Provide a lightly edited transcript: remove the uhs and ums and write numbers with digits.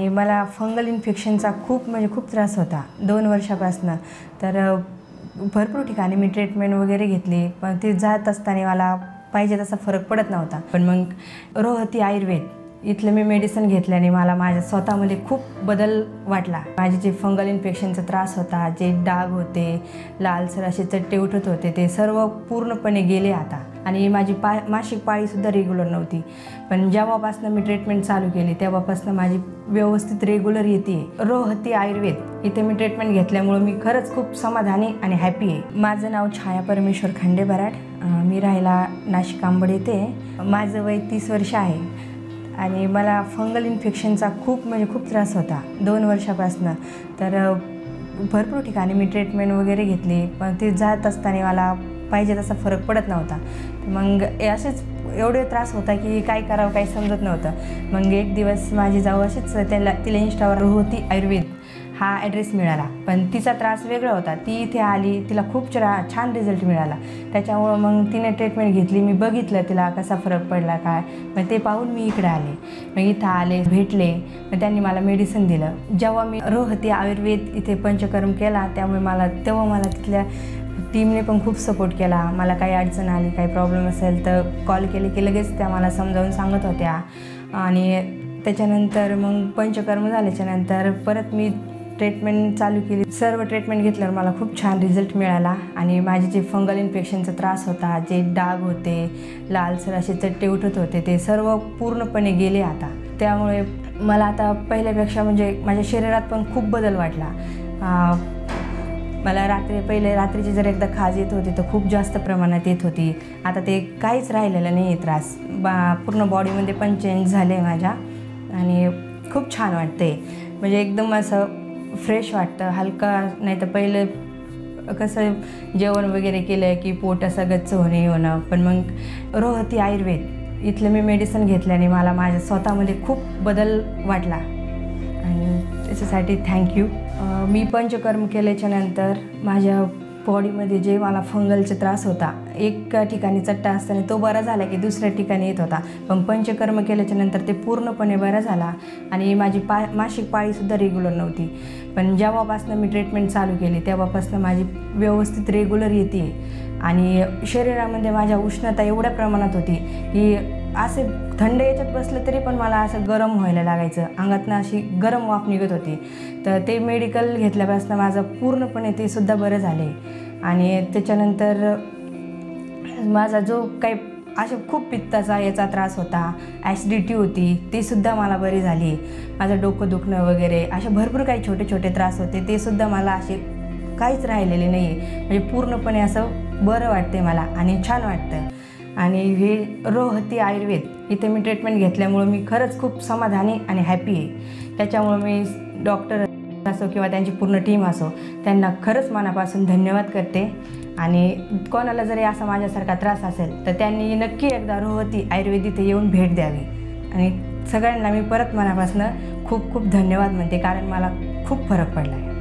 मला फंगल इन्फेक्शनचा खूप त्रास होता 2 वर्षापासून। तर भरपूर ठिकाणी मी ट्रीटमेंट वगैरे घेतली, पण ते जात असताना मला पाहिजे तसा फरक पडत नव्हता। पण मग रोहती आयुर्वेद इथलं मी मेडिसिन घेतल्याने मला माझ्या स्वतःमध्ये खूप बदल वाटला। माझे जे फंगल इन्फेक्शनचा त्रास होता, जे डाग होते, लालसर असे चट्टे उठत होते, ते सर्व पूर्णपणे गेले आता। आणि माझी मासिक पाळीसुद्धा रेग्युलर नव्हती, पण जेव्हापासून मी ट्रीटमेंट चालू केली तेव्हापासून माझी व्यवस्थित रेग्युलर येते। रोहती आयुर्वेद इथे मी ट्रीटमेंट घेतल्यामुळे मी खरंच खूप समाधानी आणि हॅपी आहे। माझं नाव छाया परमेश्वर खांडे बराड, मी राहायला नाशिक अंबड येथे। माझं वय 30 वर्ष आहे आणि मला फंगल इन्फेक्शनचा खूप त्रास होता 2 वर्षापासून। तर भरपूर ठिकाणी मी ट्रीटमेंट वगैरे घेतली, पण ते जात असताना मला पाहिजे तसा फरक पडत नव्हता। मग असेच एवढे त्रास होता की काय करावं काही समजत नव्हतं। मग एक दिवस माझी जाऊ अशीच तिला इंस्टावर रोहती आयुर्वेद हा ॲड्रेस मिळाला, पण तिचा त्रास वेगळा होता। ती इथे आली, तिला खूप छान रिझल्ट मिळाला। त्याच्यामुळं मग तिने ट्रीटमेंट घेतली, मी बघितलं तिला कसा फरक पडला काय, मग ते पाहून मी इकडे आले। मग इथं आले, भेटले, मग त्यांनी मला मेडिसिन दिलं। जेव्हा मी रोहती आयुर्वेद इथे पंचकर्म केला तेव्हा मला तिथल्या टीमने पण खूप सपोर्ट केला। मला काही अडचण आली, काही प्रॉब्लेम असेल तर कॉल केले की लगेच त्या मला समजावून सांगत होत्या। आणि त्याच्यानंतर मग पंचकर्म झाल्याच्यानंतर परत मी ट्रीटमेंट चालू केली। सर्व ट्रीटमेंट घेतल्यावर मला खूप छान रिझल्ट मिळाला आणि माझे जे फंगल इन्फेक्शनचा त्रास होता, जे डाग होते, लालसर असे चट्टे उठत होते, ते सर्व पूर्णपणे गेले आता। त्यामुळे मला आता पहिल्यापेक्षा म्हणजे माझ्या शरीरात पण खूप बदल वाटला। मला पहिले रात्रीची जर एकदा खाज येत होती तर खूप जास्त प्रमाणात येत होती, आता ते काहीच राहिलेलं नाही आहे त्रास। पूर्ण बॉडीमध्ये पण चेंज झाले माझ्या आणि खूप छान वाटते, म्हणजे एकदम असं फ्रेश वाटतं, हलका। नाही तर पहिलं कसं जेवण वगैरे केलं की पोट असं गच्च होणं, पण मग रोहती आयुर्वेद इथलं मी मेडिसिन घेतल्याने मला माझ्या स्वतःमध्ये खूप बदल वाटला आणि त्याच्यासाठी थँक्यू। मी पंचकर्म केल्याच्यानंतर माझ्या बॉडीमध्ये जे मला फंगलचा त्रास होता, एक ठिकाणी चट्टा असताना तो बरा झाला की दुसऱ्या ठिकाणी येत होता, पण पंचकर्म केल्याच्यानंतर ते पूर्णपणे बरा झाला आणि माझी मासिक पाळीसुद्धा रेग्युलर नव्हती। पण जेव्हापासून मी ट्रीटमेंट चालू केली तेव्हापासून माझी व्यवस्थित रेग्युलर येते आणि शरीरामध्ये माझ्या उष्णता एवढ्या प्रमाणात होती की असे थंड याच्यात बसलं तरी पण मला असं गरम व्हायला लागायचं, अंगातनं अशी गरम वाफ निघत होती। तर ते मेडिकल घेतल्यापासून माझं पूर्णपणे ते सुद्धा बरं झाले। आणि त्याच्यानंतर माझा जो काही अशा खूप पित्ताचा याचा त्रास होता, ॲसिडिटी होती, ते सुद्धा मला बरी झाली। माझं डोकं दुखणं वगैरे असे भरपूर काही छोटे ट्रास होते, ते सुद्धा मला असे काहीच राहिलेले नाही आहे, म्हणजे पूर्णपणे असं बरं वाटते मला आणि छान वाटतं। आणि हे रोहती आयुर्वेद इथे मी ट्रीटमेंट घेतल्यामुळं मी खरंच खूप समाधानी आणि हॅपी आहे। त्याच्यामुळं मी डॉक्टर असो किंवा त्यांची पूर्ण टीम असो, त्यांना खरंच मनापासून धन्यवाद करते। आणि कोणाला जरी असा माझ्यासारखा त्रास असेल तर त्यांनी नक्की एकदा रोहती आयुर्वेद इथे येऊन भेट द्यावी। आणि सगळ्यांना मी परत मनापासून खूप धन्यवाद म्हणते, कारण मला खूप फरक पडला आहे।